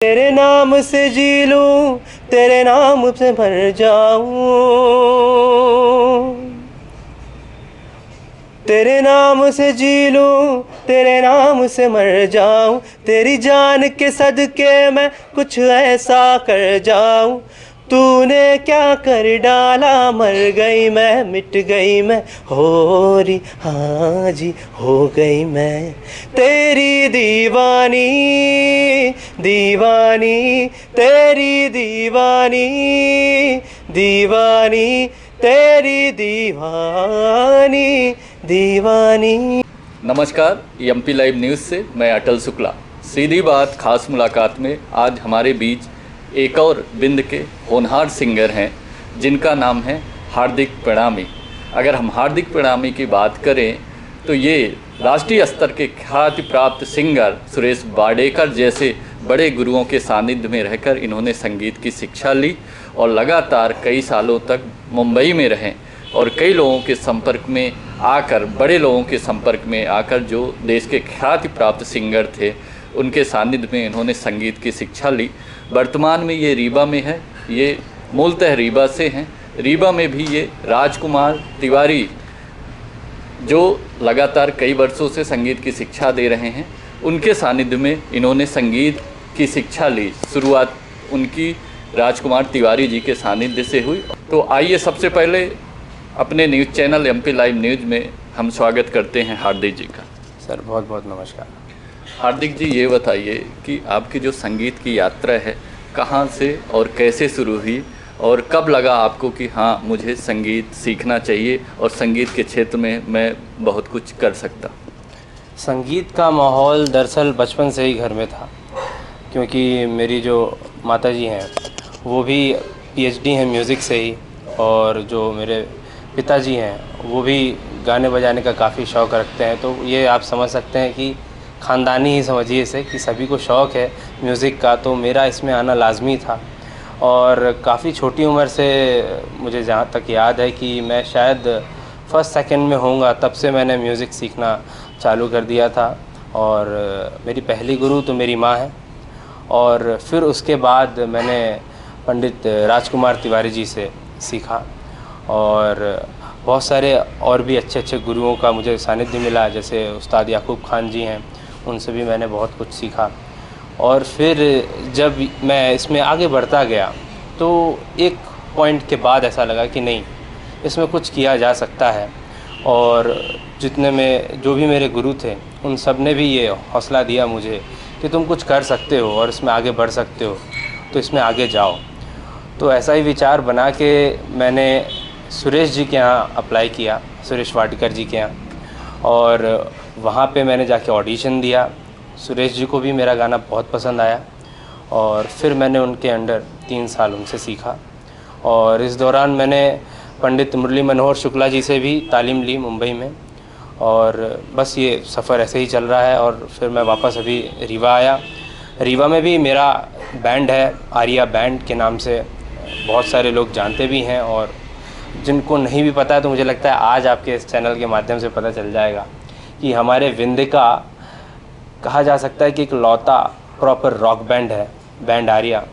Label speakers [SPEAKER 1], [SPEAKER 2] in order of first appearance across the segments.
[SPEAKER 1] तेरे नाम से जी लूं, तेरे नाम से मर जाऊं, तेरे नाम से जी लूं, तेरे नाम से मर जाऊं, तेरी जान के सदके मैं कुछ ऐसा कर जाऊं। तूने क्या कर डाला, मर गई मैं, मिट गई मैं, हो रही हाँ जी हो गई मैं। तेरी दीवानी दीवानी, तेरी दीवानी दीवानी, तेरी दीवानी दीवानी।
[SPEAKER 2] नमस्कार, एमपी लाइव न्यूज़ से मैं अटल शुक्ला। सीधी बात खास मुलाकात में आज हमारे बीच एक और बिंद के होनहार सिंगर हैं जिनका नाम है हार्दिक प्रणामी। अगर हम हार्दिक प्रणामी की बात करें तो ये राष्ट्रीय स्तर के ख्याति प्राप्त सिंगर सुरेश वाडेकर जैसे बड़े गुरुओं के सानिध्य में रहकर इन्होंने संगीत की शिक्षा ली और लगातार कई सालों तक मुंबई में रहें और कई लोगों के संपर्क में आकर, बड़े लोगों के संपर्क में आकर जो देश के ख्याति प्राप्त सिंगर थे उनके सानिध्य में इन्होंने संगीत की शिक्षा ली। वर्तमान में ये रीवा में है, ये मूलतः रीवा से हैं। रीवा में भी ये राजकुमार तिवारी जो लगातार कई वर्षों से संगीत की शिक्षा दे रहे हैं, उनके सानिध्य में इन्होंने संगीत की शिक्षा ली। शुरुआत उनकी राजकुमार तिवारी जी के सानिध्य से हुई। तो आइए सबसे पहले अपने news channel MP live news में हम स्वागत करते हैं हार्दिक जी का।
[SPEAKER 1] सर बहुत बहुत नमस्कार।
[SPEAKER 2] हार्दिक जी, ये बताइए कि आपकी जो संगीत की यात्रा है कहाँ से और कैसे शुरू हुई और कब लगा आपको कि हाँ मुझे संगीत सीखना चाहिए और संगीत के क्षेत्र में मैं बहुत कुछ कर सकता।
[SPEAKER 1] संगीत का माहौल दरअसल बचपन से ही घर में था, क्योंकि मेरी जो माताजी हैं वो भी पीएचडी हैं म्यूज़िक से ही, और जो मेरे पिताजी हैं वो भी गाने बजाने का काफ़ी शौक़ रखते हैं। तो ये आप समझ सकते हैं कि ख़ानदानी ही समझिए इसे कि सभी को शौक़ है म्यूज़िक का, तो मेरा इसमें आना लाजमी था। और काफ़ी छोटी उम्र से मुझे जहाँ तक याद है कि मैं शायद फर्स्ट सेकंड में होऊंगा तब से मैंने म्यूज़िक सीखना चालू कर दिया था। और मेरी पहली गुरु तो मेरी माँ है, और फिर उसके बाद मैंने पंडित राजकुमार तिवारी जी से सीखा, और बहुत सारे और भी अच्छे अच्छे गुरुओं का मुझे सानिध्य मिला, जैसे उस्ताद याकूब खान जी हैं, उनसे भी मैंने बहुत कुछ सीखा। और फिर जब मैं इसमें आगे बढ़ता गया तो एक पॉइंट के बाद ऐसा लगा कि नहीं, इसमें कुछ किया जा सकता है। और जितने में जो भी मेरे गुरु थे उन सब ने भी ये हौसला दिया मुझे कि तुम कुछ कर सकते हो और इसमें आगे बढ़ सकते हो, तो इसमें आगे जाओ। तो ऐसा ही विचार बना के मैंने सुरेश जी के यहाँ अप्लाई किया, सुरेश वाडेकर जी के यहाँ, और वहाँ पे मैंने जाके ऑडिशन दिया। सुरेश जी को भी मेरा गाना बहुत पसंद आया, और फिर मैंने उनके अंडर 3 साल उनसे सीखा। और इस दौरान मैंने पंडित मुरली मनोहर शुक्ला जी से भी तालीम ली मुंबई में, और बस ये सफ़र ऐसे ही चल रहा है। और फिर मैं वापस अभी रीवा आया। रीवा में भी मेरा बैंड है, आर्या बैंड के नाम से, बहुत सारे लोग जानते भी हैं, और जिनको नहीं भी पता है तो मुझे लगता है आज आपके इस चैनल के माध्यम से पता चल जाएगा कि हमारे विंध्य का कहा जा सकता है कि एक लौता प्रॉपर रॉक बैंड है, बैंड आर्या,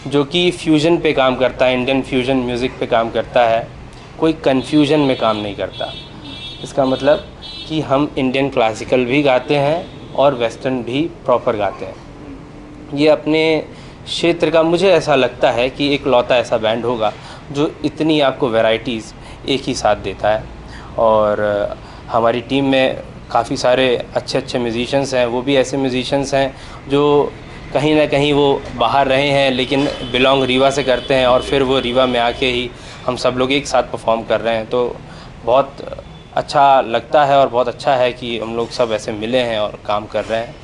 [SPEAKER 1] जो कि फ्यूजन पे काम करता है, इंडियन फ्यूजन म्यूज़िक पे काम करता है, कोई कन्फ्यूजन में काम नहीं करता। इसका मतलब कि हम इंडियन क्लासिकल भी गाते हैं और वेस्टर्न भी प्रॉपर गाते हैं। ये अपने क्षेत्र का मुझे ऐसा लगता है कि एक लौता ऐसा बैंड होगा जो इतनी आपको वैरायटीज़ एक ही साथ देता है। और हमारी टीम में काफ़ी सारे अच्छे अच्छे म्यूज़िशंस हैं, वो भी ऐसे म्यूज़िशंस हैं जो कहीं ना कहीं वो बाहर रहे हैं लेकिन बिलोंग रीवा से करते हैं, और फिर वो रीवा में आके ही हम सब लोग एक साथ परफॉर्म कर रहे हैं। तो बहुत अच्छा लगता है और बहुत अच्छा है कि हम लोग सब ऐसे मिले हैं और काम कर रहे हैं।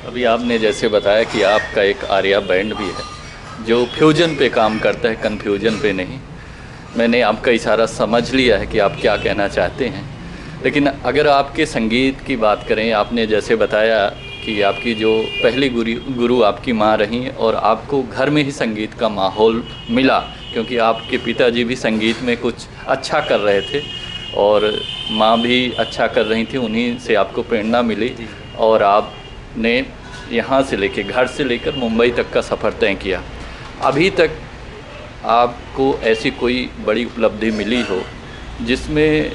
[SPEAKER 2] अभी आपने जैसे बताया कि आपका एक आर्या बैंड भी है जो फ्यूजन पे काम करता है, कन्फ्यूजन पे नहीं। मैंने आपका इशारा समझ लिया है कि आप क्या कहना चाहते हैं। लेकिन अगर आपके संगीत की बात करें, आपने जैसे बताया कि आपकी जो पहली गुरु आपकी माँ रहीं और आपको घर में ही संगीत का माहौल मिला, क्योंकि आपके पिताजी भी संगीत में कुछ अच्छा कर रहे थे और माँ भी अच्छा कर रही थी, उन्हीं से आपको प्रेरणा मिली और आपने यहाँ से लेके घर से लेकर मुंबई तक का सफ़र तय किया। अभी तक आपको ऐसी कोई बड़ी उपलब्धि मिली हो जिसमें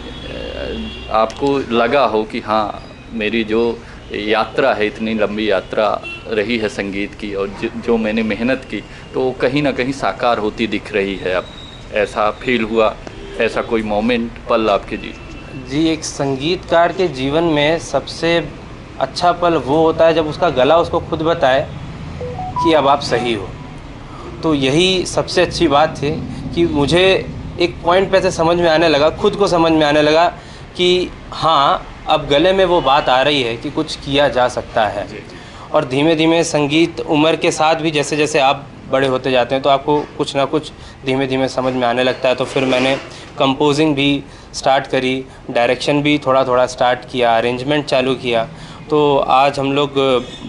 [SPEAKER 2] आपको लगा हो कि हाँ, मेरी जो यात्रा है, इतनी लंबी यात्रा रही है संगीत की, और जो मैंने मेहनत की तो वो कहीं ना कहीं साकार होती दिख रही है अब, ऐसा फील हुआ? ऐसा कोई मोमेंट, पल आपके
[SPEAKER 1] जी, एक संगीतकार के जीवन में सबसे अच्छा पल वो होता है जब उसका गला उसको खुद बताए कि अब आप सही हो। तो यही सबसे अच्छी बात थी कि मुझे एक पॉइंट पे से समझ में आने लगा, खुद को समझ में आने लगा कि हाँ, अब गले में वो बात आ रही है कि कुछ किया जा सकता है। और धीमे धीमे संगीत उम्र के साथ भी जैसे जैसे आप बड़े होते जाते हैं तो आपको कुछ ना कुछ धीमे धीमे समझ में आने लगता है। तो फिर मैंने कंपोजिंग भी स्टार्ट करी, डायरेक्शन भी थोड़ा थोड़ा स्टार्ट किया, अरेंजमेंट चालू किया। तो आज हम लोग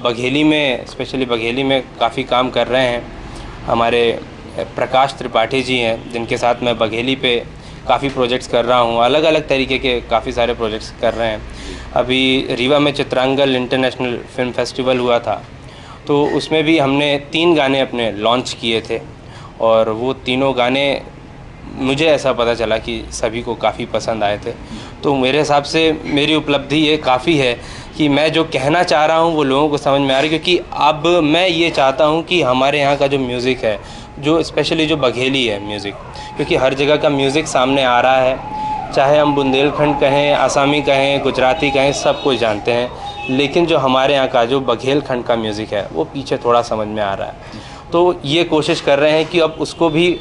[SPEAKER 1] बघेली में, स्पेशली बघेली में काफ़ी काम कर रहे हैं। हमारे प्रकाश त्रिपाठी जी हैं जिनके साथ मैं बघेली पे काफ़ी प्रोजेक्ट्स कर रहा हूँ, अलग अलग तरीके के काफ़ी सारे प्रोजेक्ट्स कर रहे हैं। अभी रीवा में चित्रांगल इंटरनेशनल फिल्म फेस्टिवल हुआ था, तो उसमें भी हमने 3 गाने अपने लॉन्च किए थे, और वो तीनों गाने मुझे ऐसा पता चला कि सभी को काफ़ी पसंद आए थे। तो मेरे हिसाब से मेरी उपलब्धि ये काफ़ी है कि मैं जो कहना चाह रहा हूँ वो लोगों को समझ में आ रही है। क्योंकि अब मैं ये चाहता हूँ कि हमारे यहाँ का जो म्यूज़िक है, जो स्पेशली जो बघेली है म्यूज़िक, क्योंकि हर जगह का म्यूज़िक सामने आ रहा है, चाहे हम बुंदेलखंड कहें, आसामी कहें, गुजराती कहें, सब कुछ जानते हैं। लेकिन जो हमारे यहाँ का जो बघेलखंड का म्यूज़िक है वो पीछे थोड़ा समझ में आ रहा है। तो ये कोशिश कर रहे हैं कि अब उसको भी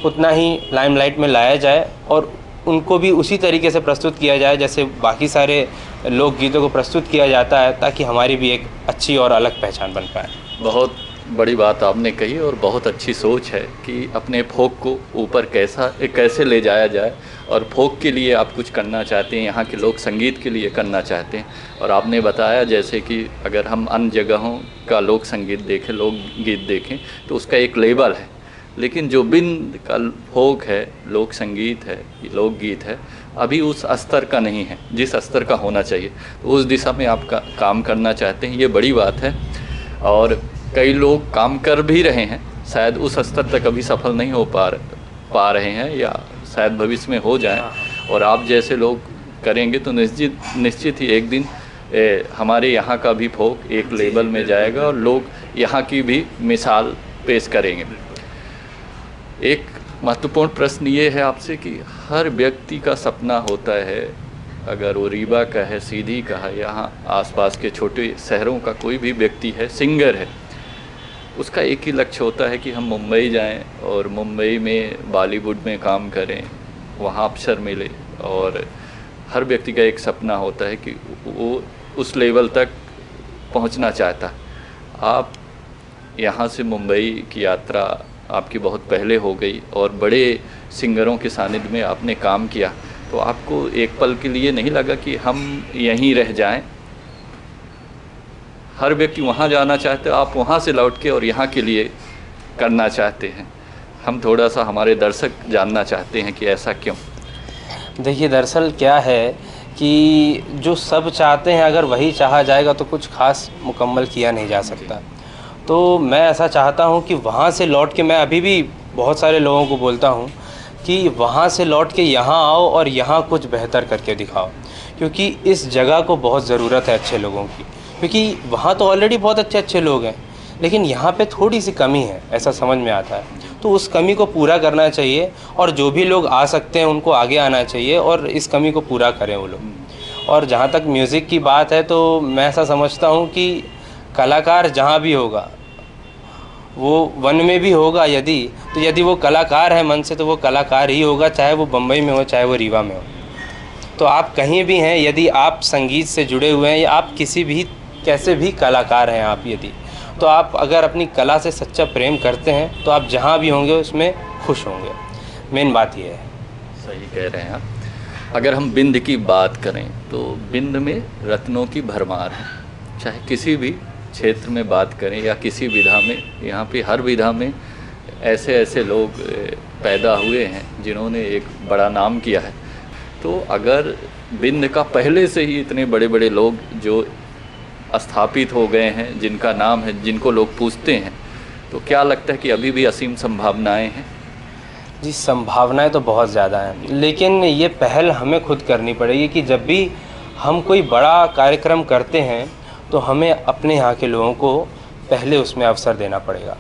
[SPEAKER 1] उतना ही लाइमलाइट में लाया जाए और उनको भी उसी तरीके से प्रस्तुत किया जाए जैसे बाकी सारे लोकगीतों को प्रस्तुत किया जाता है, ताकि हमारी भी एक अच्छी और अलग पहचान बन पाए।
[SPEAKER 2] बहुत बड़ी बात आपने कही और बहुत अच्छी सोच है कि अपने फोक को ऊपर कैसे ले जाया जाए, और फोक के लिए आप कुछ करना चाहते हैं, यहाँ के लोक संगीत के लिए करना चाहते हैं। और आपने बताया जैसे कि अगर हम अन्य जगहों का लोक संगीत देखें, लोकगीत देखें, तो उसका एक लेबल है, लेकिन जो बिंद का फोक है, लोक संगीत है, लोकगीत है, अभी उस स्तर का नहीं है जिस स्तर का होना चाहिए। तो उस दिशा में आप काम करना चाहते हैं, ये बड़ी बात है। और कई लोग काम कर भी रहे हैं, शायद उस स्तर तक अभी सफल नहीं हो पा रहे हैं, या शायद भविष्य में हो जाएं। और आप जैसे लोग करेंगे तो निश्चित ही एक दिन हमारे यहाँ का भी फोक एक लेवल में जाएगा और लोग यहाँ की भी मिसाल पेश करेंगे। एक महत्वपूर्ण प्रश्न ये है आपसे कि हर व्यक्ति का सपना होता है, अगर वो रीवा का है, सीधी का है, यहाँ आसपास के छोटे शहरों का कोई भी व्यक्ति है, सिंगर है, उसका एक ही लक्ष्य होता है कि हम मुंबई जाएं और मुंबई में बॉलीवुड में काम करें, वहाँ अवसर मिले। और हर व्यक्ति का एक सपना होता है कि वो उस लेवल तक पहुँचना चाहता है। आप यहाँ से मुंबई की यात्रा आपकी बहुत पहले हो गई और बड़े सिंगरों के सानिध्य में आपने काम किया, तो आपको एक पल के लिए नहीं लगा कि हम यहीं रह जाएं? हर व्यक्ति वहाँ जाना चाहते हैं, आप वहाँ से लौट के और यहाँ के लिए करना चाहते हैं। हम थोड़ा सा हमारे दर्शक जानना चाहते हैं कि ऐसा क्यों?
[SPEAKER 1] देखिए, दरअसल क्या है कि जो सब चाहते हैं अगर वही चाहा जाएगा तो कुछ खास मुकम्मल किया नहीं जा सकता। तो मैं ऐसा चाहता हूँ कि वहाँ से लौट के, मैं अभी भी बहुत सारे लोगों को बोलता हूँ कि वहाँ से लौट के यहाँ आओ और यहाँ कुछ बेहतर करके दिखाओ, क्योंकि इस जगह को बहुत ज़रूरत है अच्छे लोगों की। क्योंकि वहाँ तो ऑलरेडी बहुत अच्छे अच्छे लोग हैं, लेकिन यहाँ पे थोड़ी सी कमी है, ऐसा समझ में आता है। तो उस कमी को पूरा करना चाहिए और जो भी लोग आ सकते हैं उनको आगे आना चाहिए और इस कमी को पूरा करें वो लोग। और जहाँ तक म्यूज़िक की बात है तो मैं ऐसा समझता हूँ कि कलाकार जहाँ भी होगा, वो वन में भी होगा यदि वो कलाकार है मन से, तो वो कलाकार ही होगा, चाहे वो बम्बई में हो चाहे वो रीवा में हो। तो आप कहीं भी हैं, यदि आप संगीत से जुड़े हुए हैं या आप किसी भी कैसे भी कलाकार हैं आप, तो आप अगर अपनी कला से सच्चा प्रेम करते हैं तो आप जहाँ भी होंगे उसमें खुश होंगे। मेन बात ये है।
[SPEAKER 2] सही कह रहे हैं आप। अगर हम बिंद की बात करें तो बिंद में रत्नों की भरमार है, चाहे किसी भी क्षेत्र में बात करें या किसी विधा में, यहाँ पे हर विधा में ऐसे ऐसे लोग पैदा हुए हैं जिन्होंने एक बड़ा नाम किया है। तो अगर बिंद का पहले से ही इतने बड़े बड़े लोग जो स्थापित हो गए हैं, जिनका नाम है, जिनको लोग पूछते हैं, तो क्या लगता है कि अभी भी असीम संभावनाएं हैं?
[SPEAKER 1] जी, संभावनाएं तो बहुत ज़्यादा हैं, लेकिन ये पहल हमें खुद करनी पड़ेगी कि जब भी हम कोई बड़ा कार्यक्रम करते हैं तो हमें अपने यहाँ के लोगों को पहले उसमें अवसर देना पड़ेगा।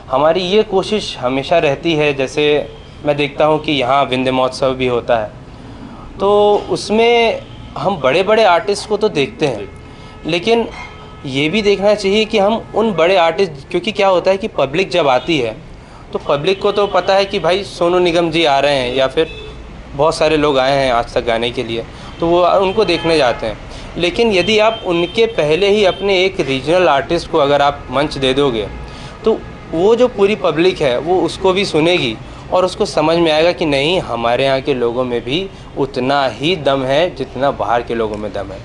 [SPEAKER 1] हमारी ये कोशिश हमेशा रहती है, जैसे मैं देखता हूँ कि यहाँ विंध्य महोत्सव भी होता है, तो उसमें हम बड़े बड़े आर्टिस्ट को तो देखते हैं, लेकिन ये भी देखना चाहिए कि हम उन बड़े आर्टिस्ट, क्योंकि क्या होता है कि पब्लिक जब आती है तो पब्लिक को तो पता है कि भाई सोनू निगम जी आ रहे हैं या फिर बहुत सारे लोग आए हैं आज तक गाने के लिए, तो वो उनको देखने जाते हैं। लेकिन यदि आप उनके पहले ही अपने एक रीजनल आर्टिस्ट को अगर आप मंच दे दोगे तो वो जो पूरी पब्लिक है वो उसको भी सुनेगी और उसको समझ में आएगा कि नहीं, हमारे यहाँ के लोगों में भी उतना ही दम है जितना बाहर के लोगों में दम है।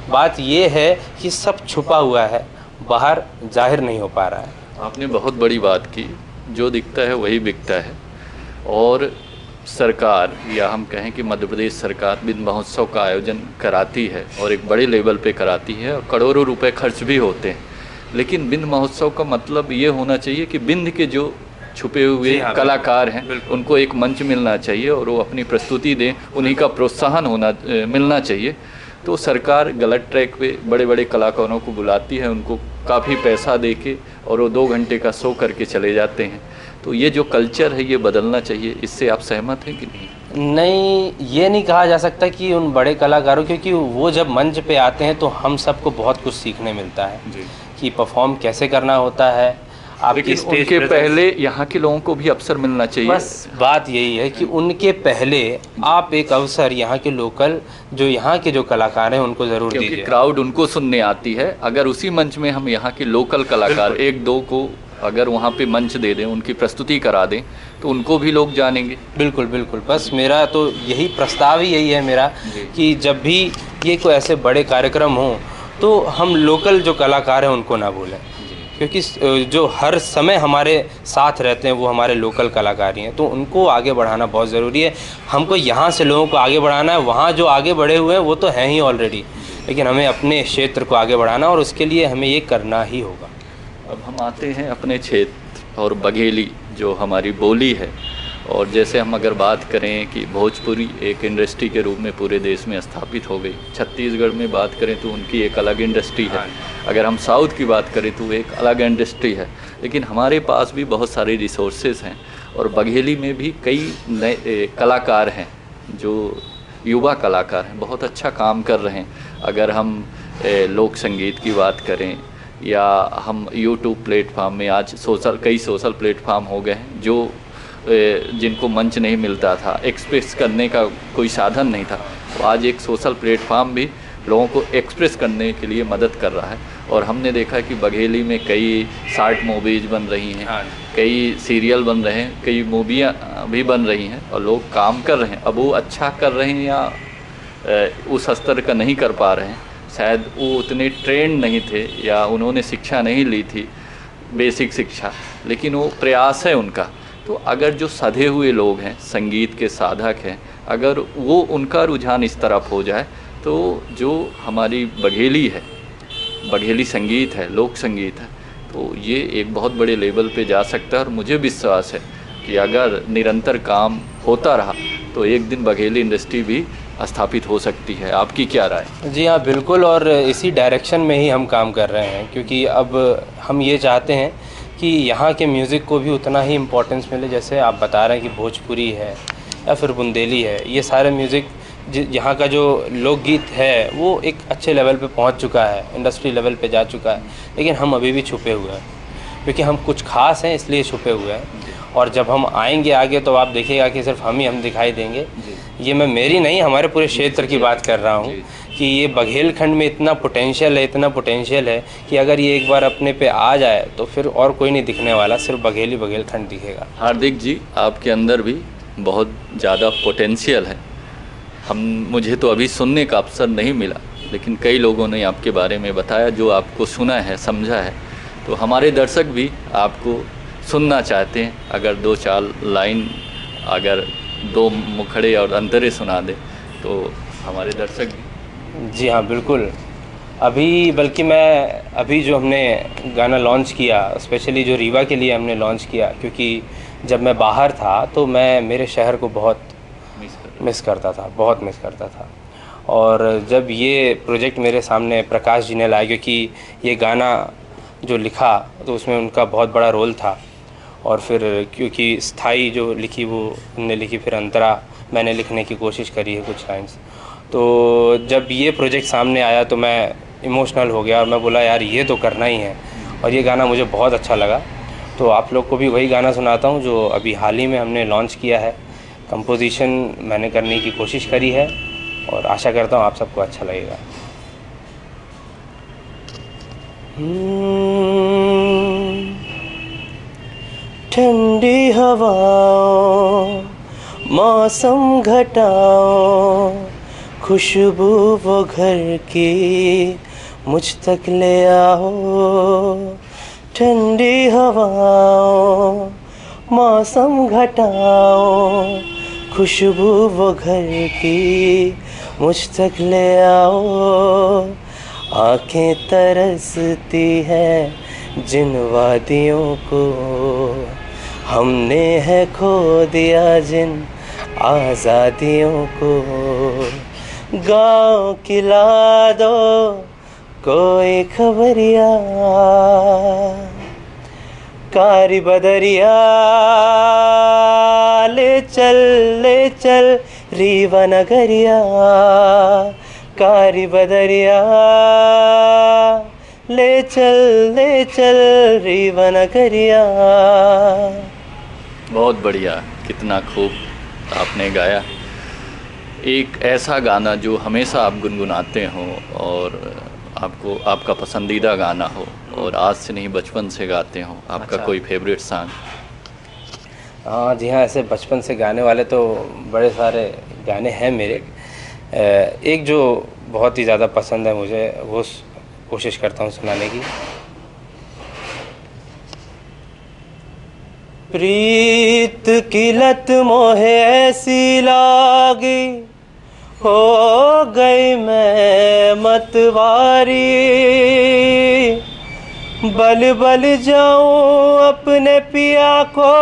[SPEAKER 1] बात ये है कि सब छुपा हुआ है, बाहर जाहिर नहीं हो पा रहा है।
[SPEAKER 2] आपने बहुत बड़ी बात की, जो दिखता है वही बिकता है। और सरकार, या हम कहें कि मध्य प्रदेश सरकार बिंद महोत्सव का आयोजन कराती है और एक बड़े लेवल पे कराती है और करोड़ों रुपए खर्च भी होते हैं, लेकिन बिंद महोत्सव का मतलब ये होना चाहिए कि बिंद के जो छुपे हुए कलाकार हैं उनको एक मंच मिलना चाहिए और वो अपनी प्रस्तुति दें, उन्हीं का प्रोत्साहन मिलना चाहिए। तो सरकार गलत ट्रैक पे बड़े बड़े कलाकारों को बुलाती है, उनको काफ़ी पैसा दे के, और वो 2 घंटे का शो करके चले जाते हैं। तो ये जो कल्चर है ये बदलना चाहिए। इससे आप सहमत हैं कि नहीं?
[SPEAKER 1] नहीं, ये नहीं कहा जा सकता कि उन बड़े कलाकारों, क्योंकि वो जब मंच पे आते हैं तो हम सबको बहुत कुछ सीखने मिलता है कि परफॉर्म कैसे करना होता है।
[SPEAKER 2] लेकिन उनके पहले यहाँ के लोगों को भी अवसर मिलना चाहिए।
[SPEAKER 1] बस बात यही है कि उनके पहले आप एक अवसर यहाँ के लोकल, जो यहाँ के जो कलाकार हैं उनको ज़रूर दीजिए,
[SPEAKER 2] क्योंकि क्राउड उनको सुनने आती है। अगर उसी मंच में हम यहाँ के लोकल कलाकार 1-2 को अगर वहाँ पे मंच दे दें, उनकी प्रस्तुति करा दें, तो उनको भी लोग जानेंगे।
[SPEAKER 1] बिल्कुल बिल्कुल, बस मेरा तो यही प्रस्ताव ही यही है मेरा कि जब भी ये कोई ऐसे बड़े कार्यक्रम हों तो हम लोकल जो कलाकार हैं उनको ना भूलें, क्योंकि जो हर समय हमारे साथ रहते हैं वो हमारे लोकल कलाकार ही हैं, तो उनको आगे बढ़ाना बहुत ज़रूरी है। हमको यहाँ से लोगों को आगे बढ़ाना है, वहाँ जो आगे बढ़े हुए हैं वो तो हैं ही ऑलरेडी, लेकिन हमें अपने क्षेत्र को आगे बढ़ाना और उसके लिए हमें ये करना ही होगा।
[SPEAKER 2] अब हम आते हैं अपने क्षेत्र और बघेली जो हमारी बोली है, और जैसे हम अगर बात करें कि भोजपुरी एक इंडस्ट्री के रूप में पूरे देश में स्थापित हो गई, छत्तीसगढ़ में बात करें तो उनकी एक अलग इंडस्ट्री है, अगर हम साउथ की बात करें तो एक अलग इंडस्ट्री है, लेकिन हमारे पास भी बहुत सारे रिसोर्सेज हैं और बघेली में भी कई नए कलाकार हैं जो युवा कलाकार हैं, बहुत अच्छा काम कर रहे हैं। अगर हम लोक संगीत की बात करें या हम यूट्यूब प्लेटफार्म में आज कई सोशल प्लेटफार्म हो गए हैं जो जिनको मंच नहीं मिलता था, एक्सप्रेस करने का कोई साधन नहीं था, तो आज एक सोशल प्लेटफार्म भी लोगों को एक्सप्रेस करने के लिए मदद कर रहा है। और हमने देखा कि बघेली में कई शॉर्ट मूवीज़ बन रही हैं, कई सीरियल बन रहे हैं, कई मूवियाँ भी बन रही हैं और लोग काम कर रहे हैं। अब वो अच्छा कर रहे हैं या उस स्तर का नहीं कर पा रहे हैं, शायद वो उतने ट्रेंड नहीं थे या उन्होंने शिक्षा नहीं ली थी, बेसिक शिक्षा, लेकिन वो प्रयास है उनका। तो अगर जो सधे हुए लोग हैं, संगीत के साधक हैं, अगर वो उनका रुझान इस तरफ हो जाए तो जो हमारी बघेली है, बघेली संगीत है, लोक संगीत है, तो ये एक बहुत बड़े लेवल पे जा सकता है। और मुझे विश्वास है कि अगर निरंतर काम होता रहा तो एक दिन बघेली इंडस्ट्री भी स्थापित हो सकती है। आपकी क्या राय?
[SPEAKER 1] जी हाँ, बिल्कुल, और इसी डायरेक्शन में ही हम काम कर रहे हैं, क्योंकि अब हम ये चाहते हैं कि यहाँ के म्यूज़िक को भी उतना ही इम्पोर्टेंस मिले, जैसे आप बता रहे हैं कि भोजपुरी है या फिर बुंदेली है, ये सारे म्यूज़िक यहाँ का जो लोकगीत है वो एक अच्छे लेवल पे पहुँच चुका है, इंडस्ट्री लेवल पे जा चुका है, लेकिन हम अभी भी छुपे हुए हैं, क्योंकि हम कुछ खास हैं इसलिए छुपे हुए हैं। और जब हम आएंगे आगे तो आप देखिएगा कि सिर्फ हम दिखाई देंगे। ये मैं मेरी नहीं, हमारे पूरे क्षेत्र की बात कर रहा हूँ कि ये बघेलखंड में इतना पोटेंशियल है, इतना पोटेंशियल है कि अगर ये एक बार अपने पे आ जाए तो फिर और कोई नहीं दिखने वाला, सिर्फ बघेलखंड दिखेगा।
[SPEAKER 2] हार्दिक जी, आपके अंदर भी बहुत ज़्यादा पोटेंशियल है। मुझे तो अभी सुनने का अवसर नहीं मिला, लेकिन कई लोगों ने आपके बारे में बताया, जो आपको सुना है, समझा है। तो हमारे दर्शक भी आपको सुनना चाहते हैं। अगर 2-4 लाइन, अगर 2 मुखड़े और अंतरे सुना दे तो हमारे दर्शक भी।
[SPEAKER 1] जी हाँ, बिल्कुल। अभी बल्कि मैं अभी जो हमने गाना लॉन्च किया, स्पेशली जो रीवा के लिए हमने लॉन्च किया, क्योंकि जब मैं बाहर था तो मैं मेरे शहर को बहुत मिस करता था, बहुत मिस करता था। और जब ये प्रोजेक्ट मेरे सामने प्रकाश जी ने लाया, क्योंकि ये गाना जो लिखा तो उसमें उनका बहुत बड़ा रोल था। और फिर क्योंकि स्थाई जो लिखी वो उनने लिखी, फिर अंतरा मैंने लिखने की कोशिश करी है कुछ लाइन्स। तो जब ये प्रोजेक्ट सामने आया तो मैं इमोशनल हो गया और मैं बोला यार ये तो करना ही है, और ये गाना मुझे बहुत अच्छा लगा। तो आप लोग को भी वही गाना सुनाता हूँ जो अभी हाल ही में हमने लॉन्च किया है। कंपोजिशन मैंने करने की कोशिश करी है और आशा करता हूँ आप सबको अच्छा लगेगा। ठंडी हवाओं, मौसम घटाओ, खुशबू वो घर की मुझ तक ले आओ। ठंडी हवाओं, मौसम घटाओ, खुशबू वो घर की मुझ तक ले आओ। आँखें तरसती हैं जिन वादियों को, हमने है खो दिया जिन आज़ादियों को। गाँव खिला दो कोई खबरिया, कारी बदरिया ले चल रीवा नगरिया। कारी बदरिया ले चल रीवा नगरिया।
[SPEAKER 2] बहुत बढ़िया, कितना खूब आपने गाया। एक ऐसा गाना जो हमेशा आप गुनगुनाते हो और आपको आपका पसंदीदा गाना हो, और आज से नहीं बचपन से गाते हो, आपका
[SPEAKER 1] अच्छा।
[SPEAKER 2] कोई फेवरेट सॉन्ग?
[SPEAKER 1] हाँ जी हाँ, ऐसे बचपन से गाने वाले तो बड़े सारे गाने हैं मेरे। एक जो बहुत ही ज़्यादा पसंद है मुझे, वो कोशिश करता हूँ सुनाने की। प्रीत की लत मोहे ऐसी लागी, हो गई मैं मतवारी। बल बल जाऊं अपने पिया को,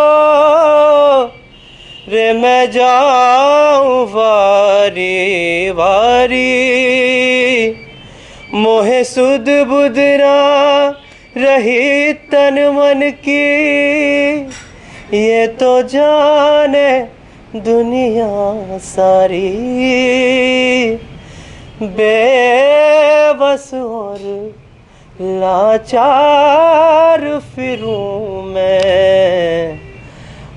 [SPEAKER 1] रे मैं जाऊं वारी वारी। मोहे सुध बुधरा रही तन मन की, ये तो जाने दुनिया सारी। बेबस और लाचार फिरूं मैं,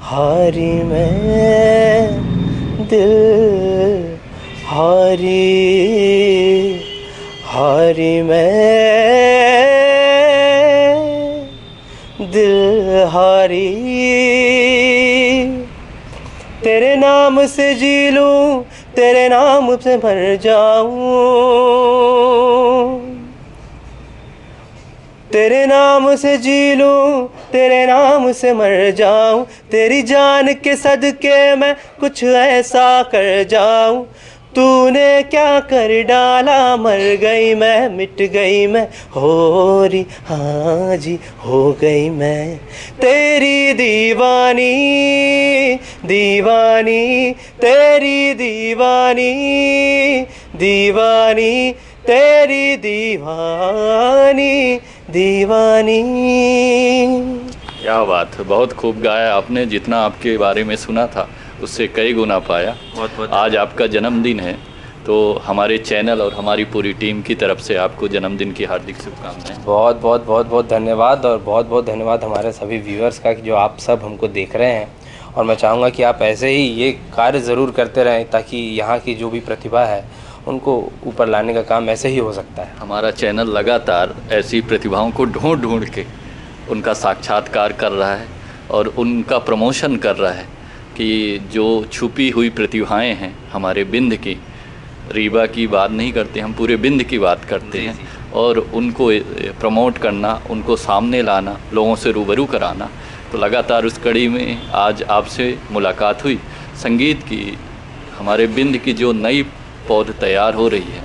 [SPEAKER 1] हारी मैं दिल हारी, हारी मैं दिल हारी। तेरे नाम से जी लूं, तेरे नाम से मर जाऊं। तेरे नाम से जी लूं, तेरे नाम से मर जाऊं। तेरी जान के सदके मैं कुछ ऐसा कर जाऊं। तूने क्या कर डाला, मर गई मैं, मिट गई मैं, हो रही हाँ जी हो गई मैं। तेरी दीवानी दीवानी, तेरी दीवानी दीवानी, तेरी दीवानी दीवानी।
[SPEAKER 2] क्या बात है, बहुत खूब गाया आपने। जितना आपके बारे में सुना था उससे कई गुना पाया।
[SPEAKER 1] बहुत
[SPEAKER 2] आज आपका जन्मदिन है, तो हमारे चैनल और हमारी पूरी टीम की तरफ से आपको जन्मदिन की हार्दिक शुभकामनाएं।
[SPEAKER 1] बहुत बहुत बहुत बहुत धन्यवाद, और बहुत बहुत धन्यवाद हमारे सभी व्यूअर्स का कि जो आप सब हमको देख रहे हैं। और मैं चाहूँगा कि आप ऐसे ही ये कार्य ज़रूर करते रहें, ताकि यहाँ की जो भी प्रतिभा है उनको ऊपर लाने का काम ऐसे ही हो सकता है।
[SPEAKER 2] हमारा चैनल लगातार ऐसी प्रतिभाओं को ढूंढ ढूंढ के उनका साक्षात्कार कर रहा है और उनका प्रमोशन कर रहा है कि जो छुपी हुई प्रतिभाएं हैं हमारे बिंद की, रीवा की बात नहीं करते, हम पूरे बिंद की बात करते हैं, और उनको प्रमोट करना, उनको सामने लाना, लोगों से रूबरू कराना। तो लगातार उस कड़ी में आज आपसे मुलाकात हुई। संगीत की, हमारे बिंद की जो नई पौध तैयार हो रही है,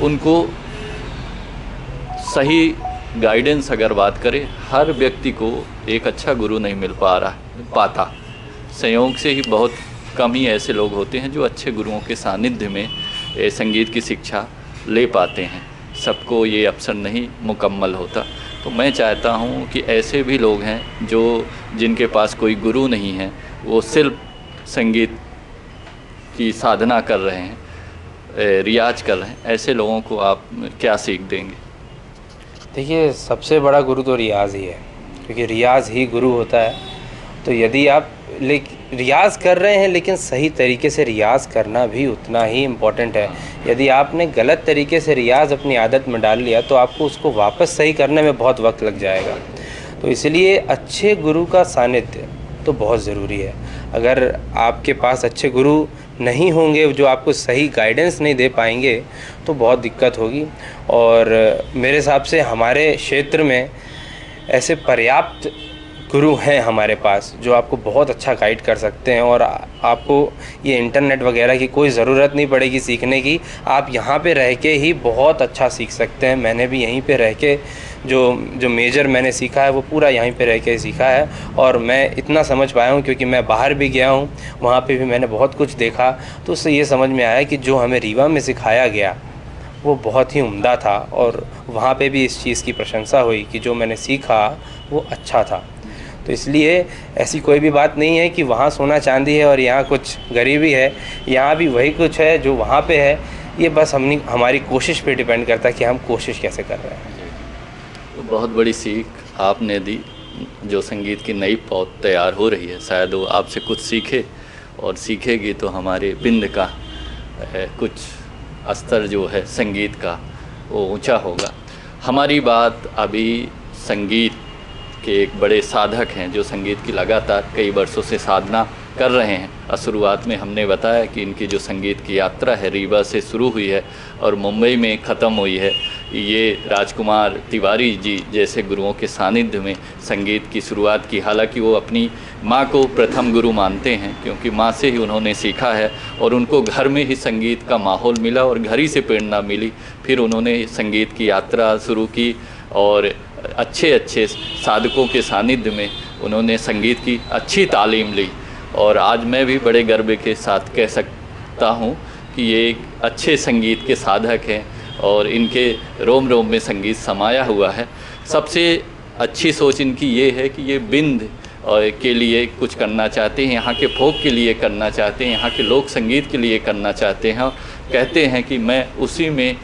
[SPEAKER 2] उनको सही गाइडेंस अगर बात करें, हर व्यक्ति को एक अच्छा गुरु नहीं मिल पाता। संयोग से ही बहुत कम ही ऐसे लोग होते हैं जो अच्छे गुरुओं के सानिध्य में संगीत की शिक्षा ले पाते हैं। सबको ये अवसर नहीं मुकम्मल होता। तो मैं चाहता हूँ कि ऐसे भी लोग हैं जो जिनके पास कोई गुरु नहीं है, वो सिर्फ संगीत की साधना कर रहे हैं, रियाज कर रहे हैं, ऐसे लोगों को आप क्या सीख देंगे?
[SPEAKER 1] देखिए, सबसे बड़ा गुरु तो रियाज़ ही है, क्योंकि रियाज़ ही गुरु होता है। तो यदि आप रियाज़ कर रहे हैं, लेकिन सही तरीके से रियाज़ करना भी उतना ही इम्पोर्टेंट है। यदि आपने गलत तरीके से रियाज़ अपनी आदत में डाल लिया तो आपको उसको वापस सही करने में बहुत वक्त लग जाएगा। तो इसलिए अच्छे गुरु का सानिध्य तो बहुत ज़रूरी है। अगर आपके पास अच्छे गुरु नहीं होंगे जो आपको सही गाइडेंस नहीं दे पाएंगे तो बहुत दिक्कत होगी। और मेरे हिसाब से हमारे क्षेत्र में ऐसे पर्याप्त गुरु हैं हमारे पास जो आपको बहुत अच्छा गाइड कर सकते हैं, और आपको ये इंटरनेट वगैरह की कोई ज़रूरत नहीं पड़ेगी सीखने की। आप यहाँ पे रह के ही बहुत अच्छा सीख सकते हैं। मैंने भी यहीं पे रह के जो मेजर मैंने सीखा है वो पूरा यहीं पे रह के सीखा है, और मैं इतना समझ पाया हूँ क्योंकि मैं बाहर भी गया हूँ, वहाँ पे भी मैंने बहुत कुछ देखा। तो उससे ये समझ में आया कि जो हमें रीवा में सिखाया गया वो बहुत ही उम्दा था, और वहाँ पे भी इस चीज़ की प्रशंसा हुई कि जो मैंने सीखा वो अच्छा था। तो इसलिए ऐसी कोई भी बात नहीं है कि वहाँ सोना चांदी है और यहाँ कुछ गरीबी है। यहाँ भी वही कुछ है जो वहाँ पे है। ये बस हमारी कोशिश पे डिपेंड करता है कि हम कोशिश कैसे कर रहे हैं।
[SPEAKER 2] तो बहुत बड़ी सीख आपने दी। जो संगीत की नई पौध तैयार हो रही है, शायद वो आपसे कुछ सीखे, और सीखेगी तो हमारे बिंद का कुछ स्तर जो है संगीत का वो ऊंचा होगा। हमारी बात अभी संगीत के एक बड़े साधक हैं जो संगीत की लगातार कई वर्षों से साधना कर रहे हैं। और शुरुआत में हमने बताया कि इनकी जो संगीत की यात्रा है रीवा से शुरू हुई है और मुंबई में ख़त्म हुई है। ये राजकुमार तिवारी जी जैसे गुरुओं के सानिध्य में संगीत की शुरुआत की। हालांकि वो अपनी माँ को प्रथम गुरु मानते हैं, क्योंकि माँ से ही उन्होंने सीखा है और उनको घर में ही संगीत का माहौल मिला और घर ही से प्रेरणा मिली। फिर उन्होंने संगीत की यात्रा शुरू की और अच्छे अच्छे साधकों के सानिध्य में उन्होंने संगीत की अच्छी तालीम ली। और आज मैं भी बड़े गर्व के साथ कह सकता हूँ कि ये एक अच्छे संगीत के साधक हैं और इनके रोम रोम में संगीत समाया हुआ है। सबसे अच्छी सोच इनकी ये है कि ये बिंद के लिए कुछ करना चाहते हैं, यहाँ के फोक के लिए करना चाहते हैं, यहाँ के लोक संगीत के लिए करना चाहते हैं। कहते हैं कि मैं उसी में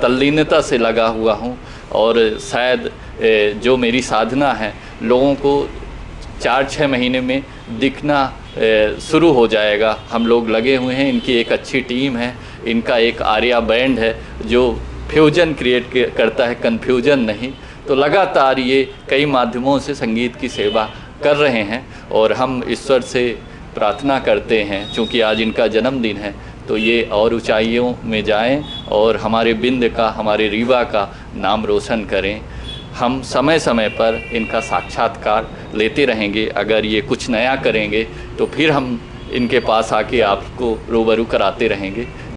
[SPEAKER 2] तल्लीनता से लगा हुआ हूँ और शायद जो मेरी साधना है लोगों को 4-6 महीने में दिखना शुरू हो जाएगा। हम लोग लगे हुए हैं, इनकी एक अच्छी टीम है, इनका एक आर्या बैंड है जो फ्यूजन क्रिएट करता है, कन्फ्यूजन नहीं। तो लगातार ये कई माध्यमों से संगीत की सेवा कर रहे हैं और हम ईश्वर से प्रार्थना करते हैं, चूँकि आज इनका जन्मदिन है, तो ये और ऊंचाइयों में जाएं और हमारे बिंद का, हमारे रीवा का नाम रोशन करें। हम समय समय पर इनका साक्षात्कार लेते रहेंगे। अगर ये कुछ नया करेंगे तो फिर हम इनके पास आके आपको रूबरू कराते रहेंगे।